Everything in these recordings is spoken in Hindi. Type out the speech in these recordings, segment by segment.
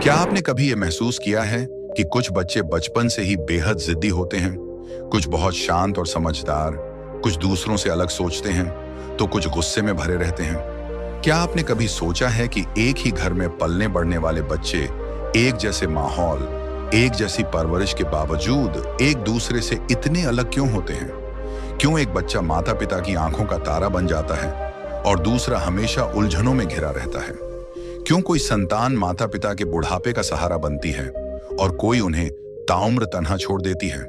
क्या आपने कभी ये महसूस किया है कि कुछ बच्चे बचपन से ही बेहद जिद्दी होते हैं? कुछ बहुत शांत और समझदार, कुछ दूसरों से अलग सोचते हैं, तो कुछ गुस्से में भरे रहते हैं। क्या आपने कभी सोचा है कि एक ही घर में पलने बढ़ने वाले बच्चे एक जैसे माहौल, एक जैसी परवरिश के बावजूद एक दूसरे से इतने अलग क्यों होते हैं? क्यों एक बच्चा माता पिता की आंखों का तारा बन जाता है और दूसरा हमेशा उलझनों में घिरा रहता है? क्यों कोई संतान माता पिता के बुढ़ापे का सहारा बनती है और कोई उन्हें ताउम्र तन्हा छोड़ देती है?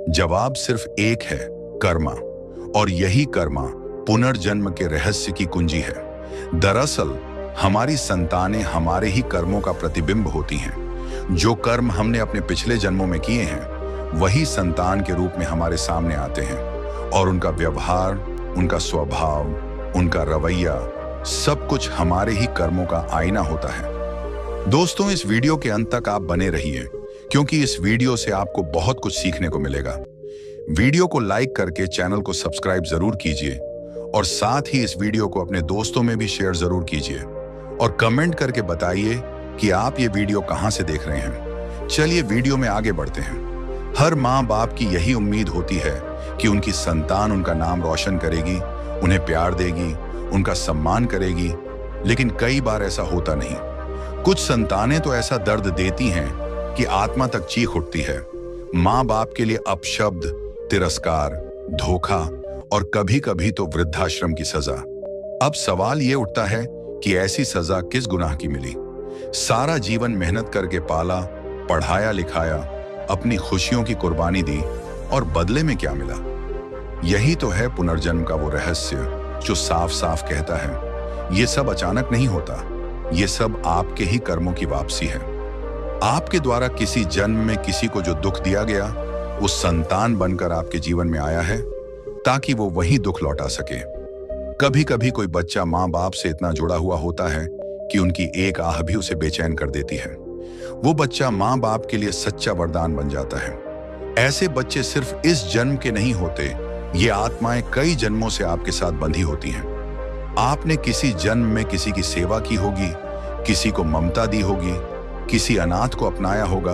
जवाब सिर्फ एक है, कर्मा। और यही कर्मा पुनर्जन्म के रहस्य की कुंजी है। दरअसल हमारी संतानें हमारे ही कर्मों का प्रतिबिंब होती हैं। जो कर्म हमने अपने पिछले जन्मों में किए हैं वही संतान के रूप में हमारे सामने आते हैं, और उनका व्यवहार, उनका स्वभाव, उनका रवैया, सब कुछ हमारे ही कर्मों का आईना होता है। दोस्तों, इस वीडियो के अंत तक आप बने रहिए, क्योंकि इस वीडियो से आपको बहुत कुछ सीखने को मिलेगा। वीडियो को लाइक करके चैनल को सब्सक्राइब जरूर कीजिए और साथ ही इस वीडियो को अपने दोस्तों में भी शेयर जरूर कीजिए और कमेंट करके बताइए कि आप ये वीडियो कहां से देख रहे हैं। चलिए वीडियो में आगे बढ़ते हैं। हर माँ बाप की यही उम्मीद होती है कि उनकी संतान उनका नाम रोशन करेगी, उन्हें प्यार देगी, उनका सम्मान करेगी, लेकिन कई बार ऐसा होता नहीं। कुछ संतानें तो ऐसा दर्द देती हैं कि आत्मा तक चीख उठती है। माँ बाप के लिए अपशब्द, तिरस्कार, धोखा और कभी कभी तो वृद्धाश्रम की सजा। अब सवाल ये उठता है कि ऐसी सजा किस गुनाह की मिली? सारा जीवन मेहनत करके पाला, पढ़ाया लिखाया, अपनी खुशियों की कुर्बानी दी, और बदले में क्या मिला? यही तो है पुनर्जन्म का वो रहस्य जो साफ साफ कहता है ये सब अचानक नहीं होता, ये सब आपके ही कर्मों की वापसी है। आपके द्वारा किसी जन्म में किसी को जो दुख दिया गया, वो संतान बनकर आपके जीवन में आया है ताकि वो वही दुख लौटा सके। कभी कभी कोई बच्चा माँ बाप से इतना जुड़ा हुआ होता है कि उनकी एक आह भी उसे बेचैन कर देती है। वो बच्चा माँ बाप के लिए सच्चा वरदान बन जाता है। ऐसे बच्चे सिर्फ इस जन्म के नहीं होते, ये आत्माएं कई जन्मों से आपके साथ बंधी होती हैं। आपने किसी जन्म में किसी की सेवा की होगी, किसी को ममता दी होगी, किसी अनाथ को अपनाया होगा,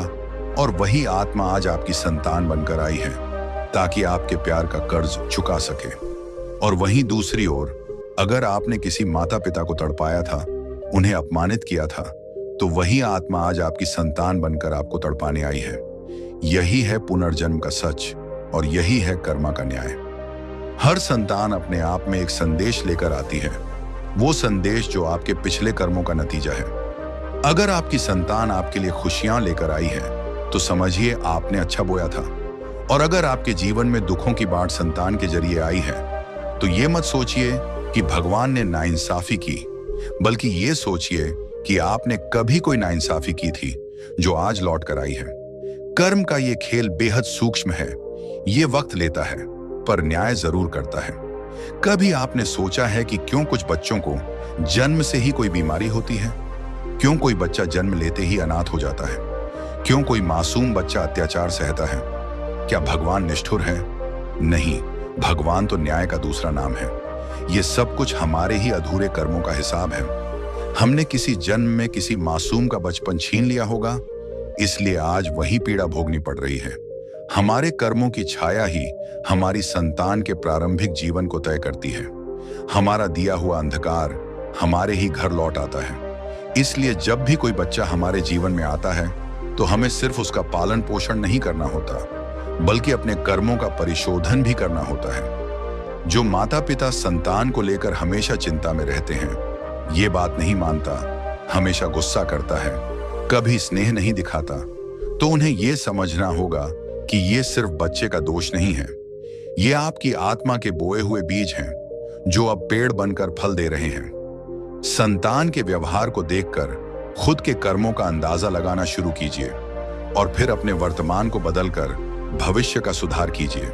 और वही आत्मा आज आपकी संतान बनकर आई है ताकि आपके प्यार का कर्ज चुका सके। और वहीं दूसरी ओर, अगर आपने किसी माता पिता को तड़पाया था, उन्हें अपमानित किया था, तो वही आत्मा आज आपकी संतान बनकर आपको तड़पाने आई है। यही है पुनर्जन्म का सच और यही है कर्मा का न्याय। हर संतान अपने आप में एक संदेश लेकर आती है, वो संदेश जो आपके पिछले कर्मों का नतीजा है। अगर आपकी संतान आपके लिए खुशियां लेकर आई है तो समझिए आपने अच्छा बोया था, और अगर आपके जीवन में दुखों की बाढ़ संतान के जरिए आई है तो ये मत सोचिए कि भगवान ने नाइंसाफी की, बल्कि ये सोचिए कि आपने कभी कोई नाइंसाफी की थी जो आज लौट कर आई है। कर्म का ये खेल बेहद सूक्ष्म है, ये वक्त लेता है, पर न्याय जरूर करता है। कभी आपने सोचा है कि क्यों कुछ बच्चों को जन्म से ही कोई बीमारी होती है? क्यों कोई बच्चा जन्म लेते ही अनाथ हो जाता है? क्यों कोई मासूम बच्चा अत्याचार सहता है? क्या भगवान निष्ठुर है? नहीं, भगवान तो न्याय का दूसरा नाम है। ये सब कुछ हमारे ही अधूरे कर्मों का हिसाब है। हमने किसी जन्म में किसी मासूम का बचपन छीन लिया होगा, इसलिए आज वही पीड़ा भोगनी पड़ रही है। हमारे कर्मों की छाया ही हमारी संतान के प्रारंभिक जीवन को तय करती है। हमारा दिया हुआ अंधकार हमारे ही घर लौट आता है। इसलिए जब भी कोई बच्चा हमारे जीवन में आता है तो हमें सिर्फ उसका पालन पोषण नहीं करना होता, बल्कि अपने कर्मों का परिशोधन भी करना होता है। जो माता पिता संतान को लेकर हमेशा चिंता में रहते हैं, ये बात नहीं मानता, हमेशा गुस्सा करता है, कभी स्नेह नहीं दिखाता, तो उन्हें यह समझना होगा कि ये सिर्फ बच्चे का दोष नहीं है, ये आपकी आत्मा के बोए हुए बीज हैं जो अब पेड़ बनकर फल दे रहे हैं। संतान के व्यवहार को देखकर खुद के कर्मों का अंदाजा लगाना शुरू कीजिए और फिर अपने वर्तमान को बदलकर भविष्य का सुधार कीजिए।